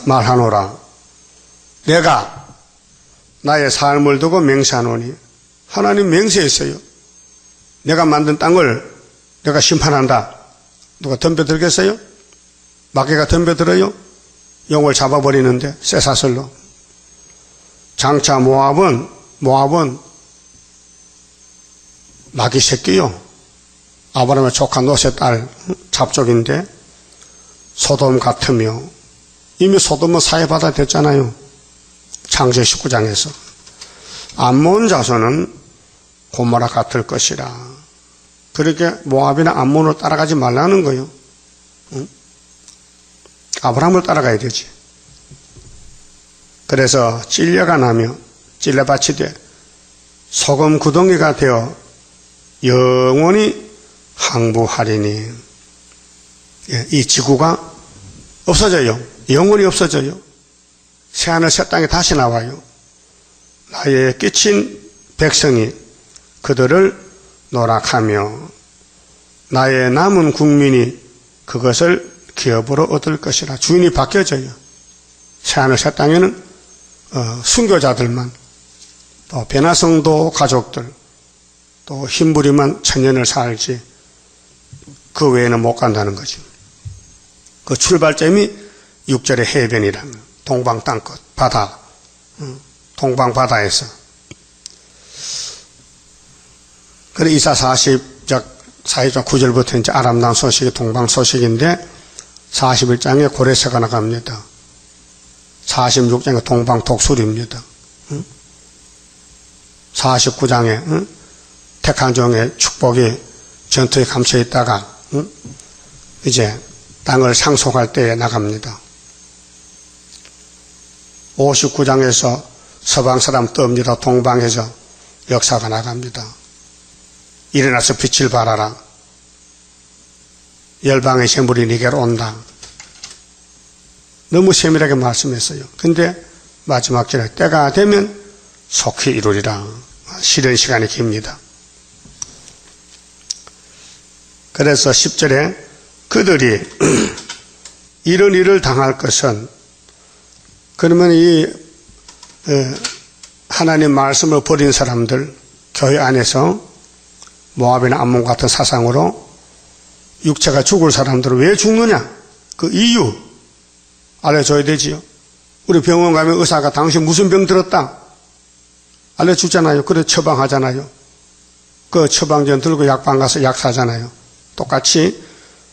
말하노라. 내가 나의 삶을 두고 맹세하노니. 하나님 맹세했어요. 내가 만든 땅을 내가 심판한다. 누가 덤벼들겠어요? 마귀가 덤벼들어요? 용을 잡아버리는데 쇠사슬로. 장차 모압은 마귀 새끼요. 아브라함의 조카 롯의 딸 잡족인데 소돔 같으며 이미 소돔은 사해바다 됐잖아요. 창세 19장에서. 암몬 자손은 고모라 같을 것이라. 그렇게 모압이나 암몬을 따라가지 말라는 거예요. 응? 아브라함을 따라가야 되지. 그래서 찔려가 나며 찔려밭이 돼 소금 구덩이가 되어 영원히 항부하리니. 이 지구가 없어져요. 영원히 없어져요. 새하늘 새 땅에 다시 나와요. 나의 끼친 백성이 그들을 노락하며 나의 남은 국민이 그것을 기업으로 얻을 것이라. 주인이 바뀌어져요. 새하늘 새 땅에는 순교자들만, 또 베나성도 가족들, 또 흰부리만 천년을 살지 그 외에는 못 간다는 거죠. 그 출발점이 6절의 해변이라는 동방 땅끝 바다, 동방 바다에서. 그래 이사 40장 9절부터 이제 아람난 소식이 동방 소식인데 41장에 고레서가 나갑니다. 46장에 동방 독수리입니다. 49장에 택한 종의 축복이 전투에 감춰 있다가 이제 땅을 상속할 때에 나갑니다. 59장에서 서방 사람 뜹니다. 동방에서 역사가 나갑니다. 일어나서 빛을 발하라. 열방의 재물이 네게로 온다. 너무 세밀하게 말씀했어요. 근데 마지막 절에 때가 되면 속히 이루리라. 실현 시간이 깁니다. 그래서 10절에 그들이 이런 일을 당할 것은, 그러면 하나님 말씀을 버린 사람들, 교회 안에서 모압이나 암몬 같은 사상으로 육체가 죽을 사람들은 왜 죽느냐? 그 이유 알려줘야 되지요. 우리 병원 가면 의사가 당신 무슨 병 들었다? 알려주잖아요. 그래 처방하잖아요. 그 처방전 들고 약방 가서 약 사잖아요. 똑같이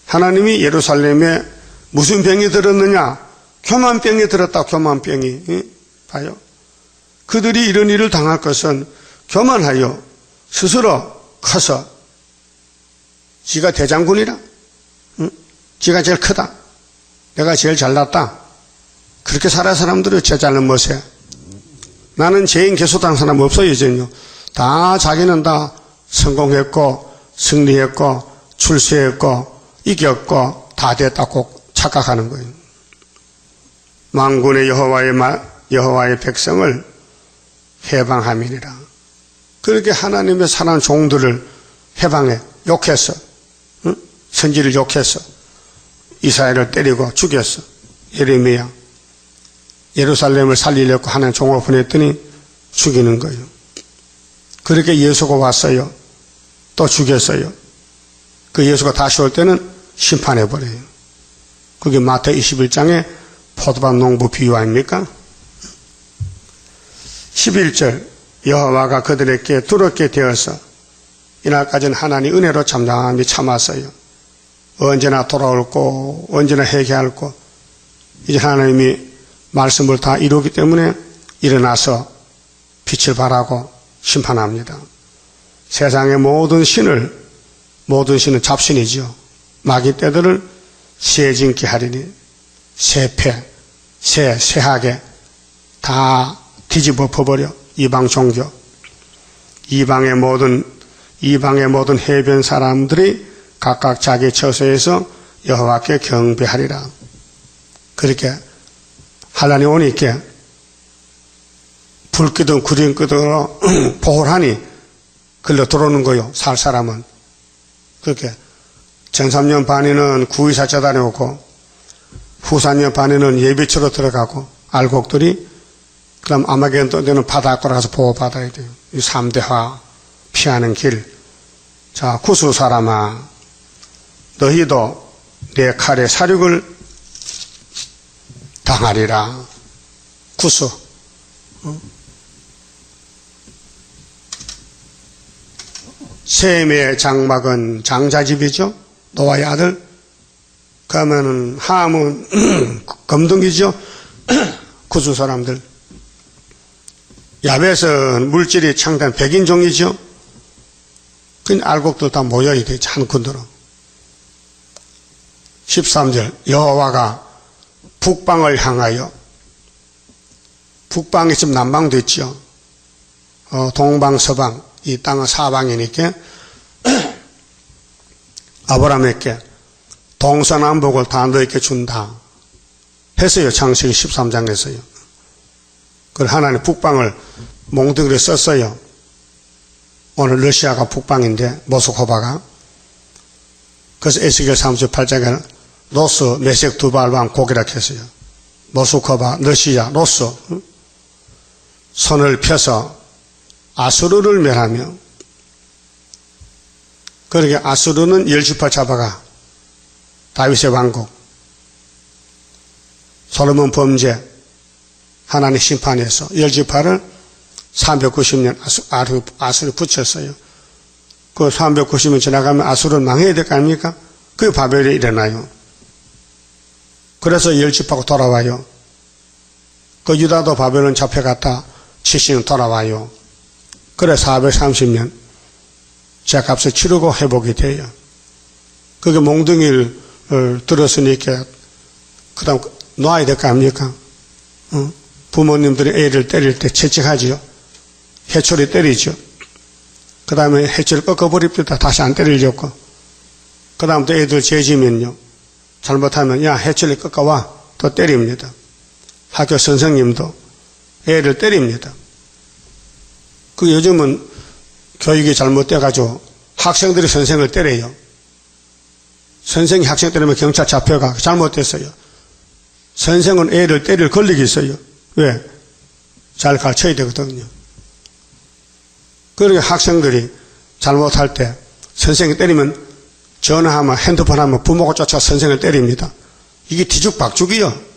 하나님이 예루살렘에 무슨 병이 들었느냐? 교만병이 들었다. 교만병이. 봐요. 그들이 이런 일을 당할 것은 교만하여 스스로 커서 지가 대장군이라, 지가 제일 크다, 내가 제일 잘났다, 그렇게 살아 사람들이 제자는 뭐세? 나는 죄인 개수당 사람 없어요. 이제는요. 다 자기는 다 성공했고 승리했고 출세했고 이겼고 다 됐다고 착각하는 거예요. 만군의 여호와의 백성을 해방함이니라. 그렇게 하나님의 사랑하는 종들을 해방해 욕했어. 선지를 욕했어. 이스라엘을 때리고 죽였어. 예레미야. 예루살렘을 살리려고 하나님 종을 보냈더니 죽이는 거예요. 그렇게 예수가 왔어요. 또 죽였어요. 그 예수가 다시 올 때는 심판해버려요. 그게 마태 21장에 포도밭 농부 비유 아닙니까? 11절 여호와가 그들에게 두렵게 되어서 이날까지는 하나님 은혜로 잠잠히 참았어요. 언제나 돌아올 거, 언제나 회개할 거. 이제 하나님이 말씀을 다 이루기 때문에 일어나서 빛을 발하고 심판합니다. 세상의 모든 신은 잡신이죠. 마귀 떼들을 세진케 하리니 세하게 다 뒤집어 퍼버려. 이방 종교, 이방의 모든 해변 사람들이 각각 자기 처소에서 여호와께 경배하리라. 그렇게 하나님 오니까 불 끄든 구름 끄든으로 보홀하니 글로 들어오는 거요. 살 사람은. 그렇게 전 3년 반에는 구의사자 다녀오고 후 4년 반에는 예비처로 들어가고 알곡들이 그럼 아마겟돈 때는 바닷가로 가서 보호받아야 돼요. 이 3대화 피하는 길. 자, 구수 사람아, 너희도 내 칼에 사륙을 당하리라. 구수. 셈의 장막은 장자집이죠. 노아의 아들. 그러면은 함은 검둥이죠. 구수 사람들. 야벳은 물질이 창대한 백인종이죠. 그 알곡들 다 모여야 되지, 한 군데로. 13절 여호와가 북방을 향하여, 북방이 지금 남방도 있죠. 동방 서방 이 땅은 사방이니까 아브라함에게 동서남북을 다 너에게 준다 했어요. 창세기 13장에서요. 그걸 하나님 북방을 몽둥이를 썼어요. 오늘 러시아가 북방인데 모스크바가. 그래서 에스겔 38장에는 로스 메섹 두발방 고기라 했어요. 모스크바, 러시아, 로스. 손을 펴서 아수르를 멸하며, 그러게 아수르는 10지파 잡아가 다윗의 왕국, 솔로몬 범죄, 하나님 심판에서 10지파를 390년 아수르 붙였어요. 그 390년 지나가면 아수르는 망해야 될 거 아닙니까? 그게 바벨이 일어나요. 그래서 10지파가 돌아와요. 그 유다도 바벨론 잡혀갔다 70년 돌아와요. 그래 430년 죄값을 치르고 회복이 돼요. 그게 몽둥이를 들었으니까 그 다음 놔야 될 거 아닙니까? 부모님들이 애를 때릴 때 채찍하지요. 해초리 때리죠. 그 다음에 해초리 꺾어버립니다. 다시 안 때리려고. 그 다음부터 애들 죄지면요, 잘못하면 야 해초리 꺾어와 또 때립니다. 학교 선생님도 애를 때립니다. 그 요즘은 교육이 잘못돼가지고 학생들이 선생을 때려요. 선생이 학생 때리면 경찰 잡혀가. 잘못됐어요. 선생은 애를 때릴 권력이 있어요. 왜? 잘 가르쳐야 되거든요. 그러니까 학생들이 잘못할 때 선생이 때리면 전화하면 핸드폰 하면 부모가 쫓아 선생을 때립니다. 이게 뒤죽박죽이요.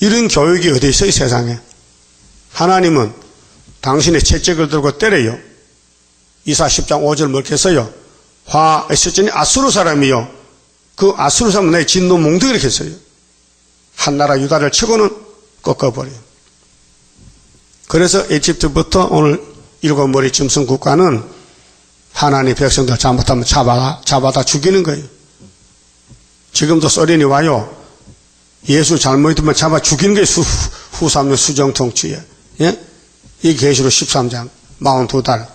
이런 교육이 어디 있어요, 세상에. 하나님은 당신의 채찍을 들고 때려요. 이사 10장 5절 뭐렇게 써요? 화 에스전이 아수르 사람이요. 그 아수르 사람은 내 진노 몽둥이 이렇게 써요. 한나라 유다를 치고는 꺾어버려요. 그래서 이집트부터 오늘 일곱 머리 짐승 국가는 하나님 백성들 잘못하면 잡아다 죽이는 거예요. 지금도 소련이 와요. 예수 잘못하면 잡아 죽이는 게 후삼년 수정통치예요. 예? 이 계시록 13장 42달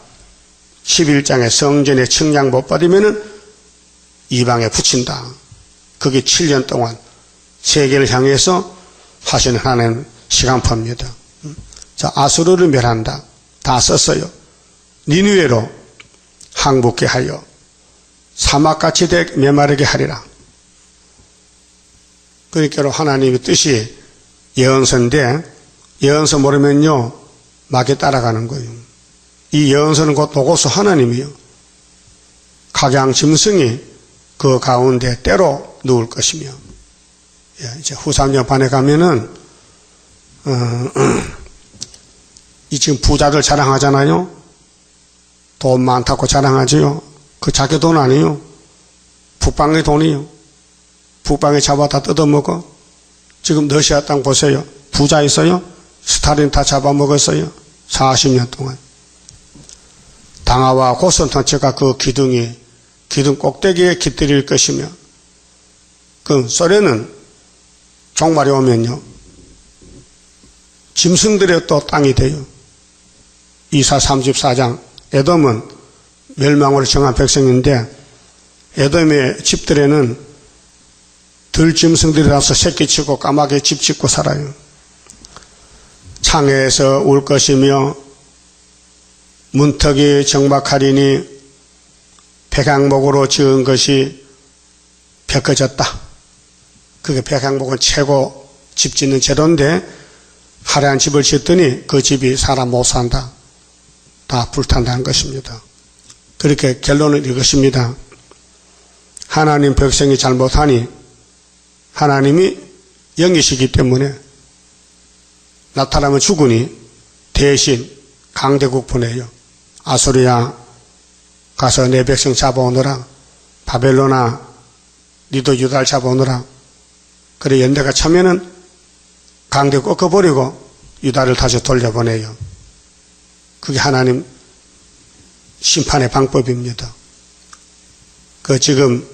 11장에 성전에 측량 못 받으면은 이방에 붙인다. 그게 7년 동안 세계를 향해서 하시는 하나님 시간표입니다. 자, 아수르를 멸한다. 다 썼어요. 니느웨로 항복케 하여 사막같이 메마르게 하리라. 그러니까 하나님의 뜻이 예언서인데 예언서 모르면요 막에 따라가는 거예요. 이 예언서는 곧 로고스 하나님이요. 각양 짐승이 그 가운데 때로 누울 것이며, 이제 후 3년 반에 가면은 이 지금 부자들 자랑하잖아요. 돈 많다고 자랑하지요. 그 자기 돈 아니요. 북방의 돈이요. 북방에 잡아다 뜯어먹어. 지금 러시아 땅 보세요. 부자 있어요. 스탈린 다 잡아먹었어요. 40년 동안. 당하와 고선통치가 그 기둥 꼭대기에 깃들일 것이며, 그 소련은 종말이 오면요 짐승들의 또 땅이 돼요. 이사 34장 에돔은 멸망으로 정한 백성인데 에돔의 집들에는 들짐승들이라서 새끼치고 까마귀 집 짓고 살아요. 창에서 울 것이며 문턱이 정박하리니 백향목으로 지은 것이 벗겨졌다. 그게 백향목은 최고 집 짓는 재료인데 화려한 집을 짓더니 그 집이 사람 못 산다. 다 불탄다는 것입니다. 그렇게 결론은 이것입니다. 하나님 백성이 잘못하니 하나님이 영이시기 때문에 나타나면 죽으니 대신 강대국 보내요. 아수리야 가서 내 백성 잡아오너라. 바벨론아 니도 유다를 잡아오너라. 그래 연대가 차면은 강대국 꺾어버리고 유다를 다시 돌려보내요. 그게 하나님 심판의 방법입니다. 그 지금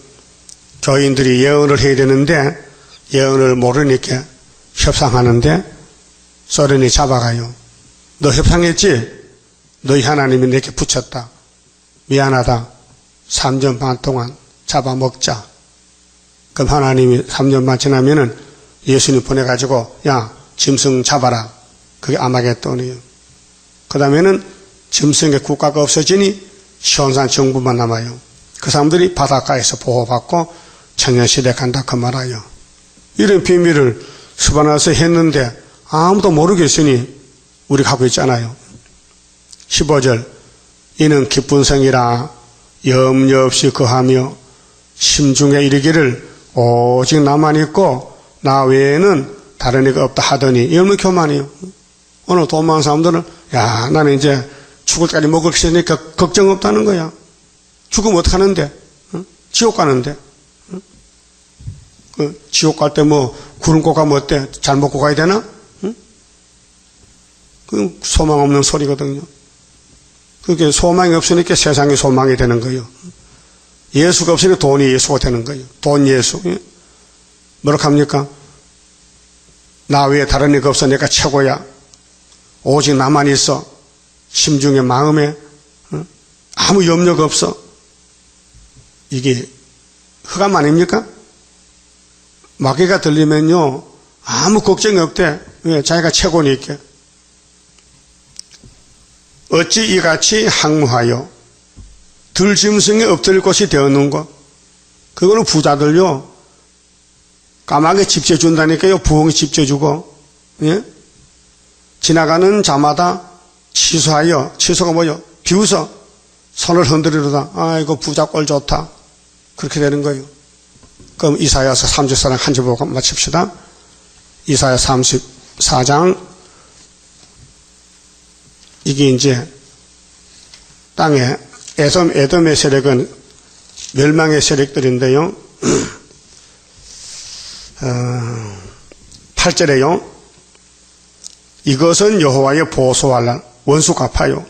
교인들이 예언을 해야 되는데 예언을 모르니까 협상하는데 소련이 잡아가요. 너 협상했지? 너희 하나님이 내게 붙였다. 미안하다. 3년 반 동안 잡아먹자. 그럼 하나님이 3년 반 지나면은 예수님 보내가지고 야 짐승 잡아라. 그게 아마겟돈이에요. 그 다음에는 짐승의 국가가 없어지니 시온산 정부만 남아요. 그 사람들이 바닷가에서 보호받고 청년시대 간다 그 말아요. 이런 비밀을 스바나서 했는데 아무도 모르겠으니 우리가 하고 있잖아요. 15절 이는 기쁜 성이라 염려 없이 거하며 심중에 이르기를 오직 나만 있고 나 외에는 다른 이가 없다 하더니 이 얼마나 교만이요. 오늘 돈 많은 사람들은 야 나는 이제 죽을 때까지 먹을 것이니까 걱정 없다는 거야. 죽으면 어떡하는데? 응? 지옥 가는데. 응? 그 지옥 갈 때 뭐 구름고 가면 어때? 잘 먹고 가야 되나? 응? 그 소망 없는 소리거든요. 그게 소망이 없으니까 세상이 소망이 되는 거예요. 예수가 없으니까 돈이 예수가 되는 거예요. 돈 예수. 뭐라고 합니까? 나 외에 다른 이가 없어. 내가 최고야. 오직 나만 있어. 심중에 마음에 아무 염려가 없어. 이게 흑암 아닙니까? 마귀가 들리면요 아무 걱정이 없대. 왜? 자기가 최고니까. 어찌 이같이 항무하여 들짐승에 엎드릴 곳이 되었는고. 그거는 부자들요, 까마귀 집져준다니까요. 부엉이 집져주고, 예? 지나가는 자마다 치수가 뭐요? 비웃어. 손을 흔들으려다, 아이고, 부자 꼴 좋다. 그렇게 되는 거예요. 그럼 이사야서 34장 한 절 보고 마칩시다. 이사야 34장, 이게 이제 땅에 에돔의 세력은 멸망의 세력들인데요. 8절에요. 이것은 여호와의 보소할 날, 원수 갚아요.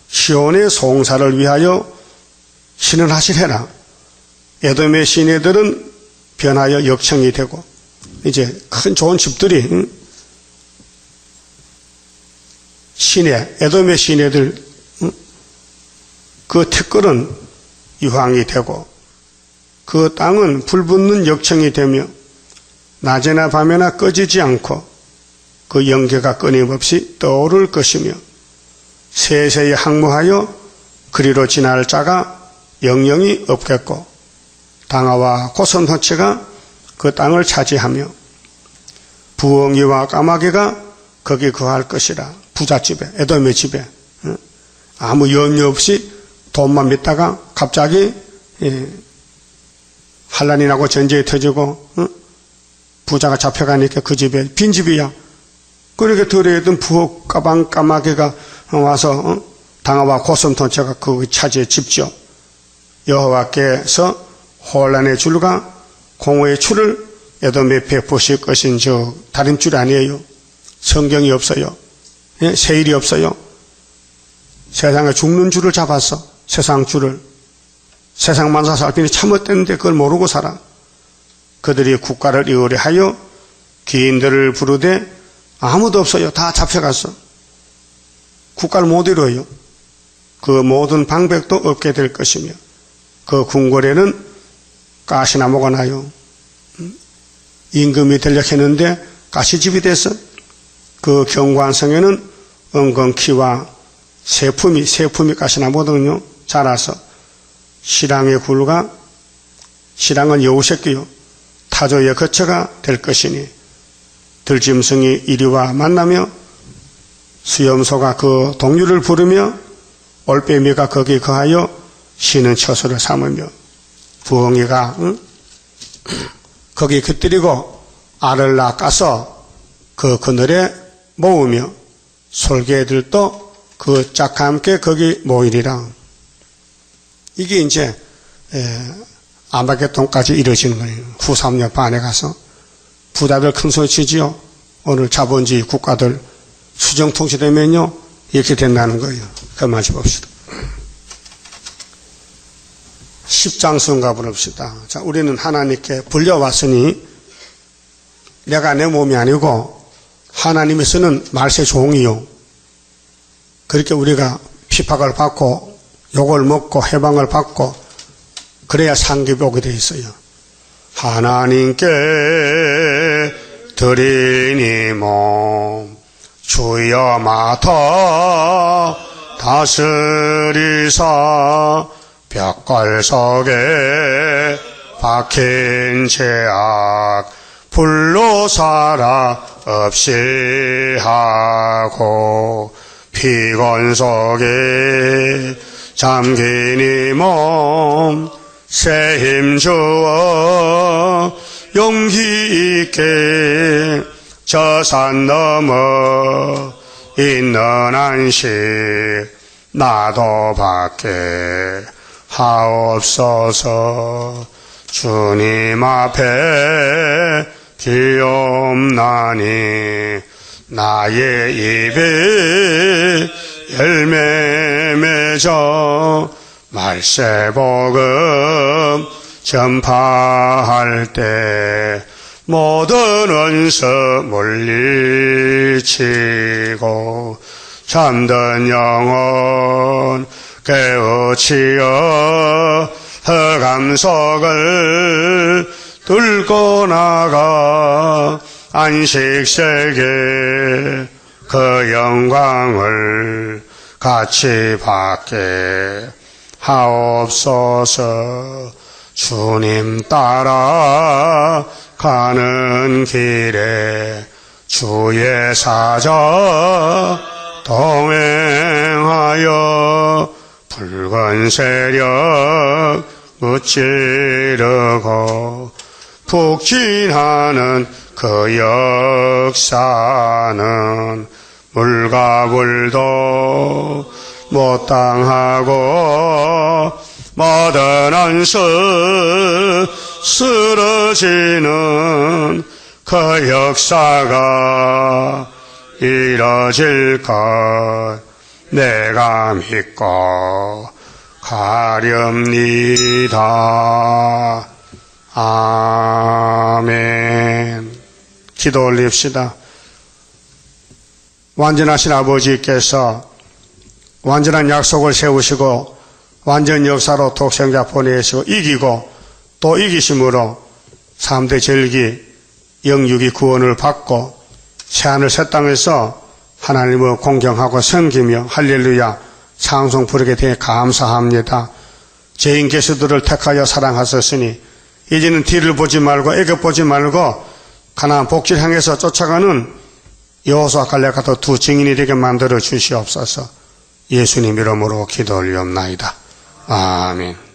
시온의 송사를 위하여 신원하시리라. 에돔의 시내들은 변하여 역청이 되고, 이제 큰 좋은 집들이 시내, 에돔의 시내들, 그 티끌은 유황이 되고, 그 땅은 불붙는 역청이 되며 낮에나 밤에나 꺼지지 않고 그 연기가 끊임없이 떠오를 것이며 세세히 항무하여 그리로 지날 자가 영영이 없겠고 당아와 고선호치가 그 땅을 차지하며 부엉이와 까마귀가 거기 거할 것이라. 부잣집에, 에돔의 집에 아무 염려 없이 돈만 믿다가 갑자기 환란이 나고 전쟁이 터지고 부자가 잡혀가니까 그 집에 빈집이야. 그렇게 들에 있던 부엌가방 까마귀가 와서 당아와 고슴도치가 그 차지에 집죠. 여호와께서 혼란의 줄과 공허의 줄을 에돔에 베푸실 것인 저 다른 줄 아니에요. 성경이 없어요. 세일이 없어요. 세상에 죽는 줄을 잡았어. 세상 줄을. 세상만 살피니 참았댔는데 그걸 모르고 살아. 그들이 국가를 의뢰하여 기인들을 부르되 아무도 없어요. 다 잡혀갔어. 국가를 못 이루어요. 그 모든 방백도 없게 될 것이며 그 궁궐에는 가시나무가 나요. 임금이 들녘했는데 가시집이 됐어. 그 경관성에는 은건키와 세품이 가시나무거든요. 자라서 시랑의 굴과 시랑은 여우새끼요 타조의 거처가 될 것이니 들짐승이 이리와 만나며 수염소가 그 동류를 부르며 올빼미가 거기 거하여 쉬는 처소를 삼으며 부엉이가 거기 깃들이고 알을 낚아서 그 그늘에 모으며 솔개들도 그 짝과 함께 거기 모이리라. 이게 이제 아마겟돈까지 이루어지는 거예요. 후 3년 반에 가서 부자들 큰 소리 치지요. 오늘 자본주의 국가들 수정 통치되면요 이렇게 된다는 거예요. 그만 봅시다. 10장 성가 부릅시다. 자, 우리는 하나님께 불려왔으니 내가 내 몸이 아니고 하나님이 쓰는 말세 종이요. 그렇게 우리가 핍박을 받고 욕을 먹고 해방을 받고 그래야 상급이 오게 돼 있어요. 하나님께 드리니 몸 주여 맡아 다스리사 벽걸 속에 박힌 죄악 불로 살아 없이 하고 피곤 속에 잠긴 이 몸 새 힘 주어 용기 있게 저 산 넘어 있는 안식 나도 받게 하옵소서. 주님 앞에 비옵나니 나의 입에 열매 맺어 말세복음 전파할 때 모든 원수 물리치고 잠든 영혼 깨우치어 흑암석을 뚫고 나가 안식세계 그 영광을 같이 받게 하옵소서. 주님 따라 가는 길에 주의 사자 동행하여 붉은 세력 무찌르고 북진하는 그 역사는 물과 불도 못 당하고 모든 안수 쓰러지는 그 역사가 이뤄질 것 내가 믿고 가렵니다. 아멘. 기도 올립시다. 완전하신 아버지께서 완전한 약속을 세우시고 완전 역사로 독생자 보내시고 이기고 또 이기심으로 3대 절기 영육이 구원을 받고 새하늘 새 땅에서 하나님을 공경하고 섬기며 할렐루야 찬송 부르게 되어 감사합니다. 죄인 개수들을 택하여 사랑하셨으니 이제는 뒤를 보지 말고 애굽 보지 말고 가나안 복지를 향해서 쫓아가는 여호수아 갈렙 같은 두 증인이 되게 만들어 주시옵소서. 예수님 이름으로 기도 올리옵나이다. 아멘.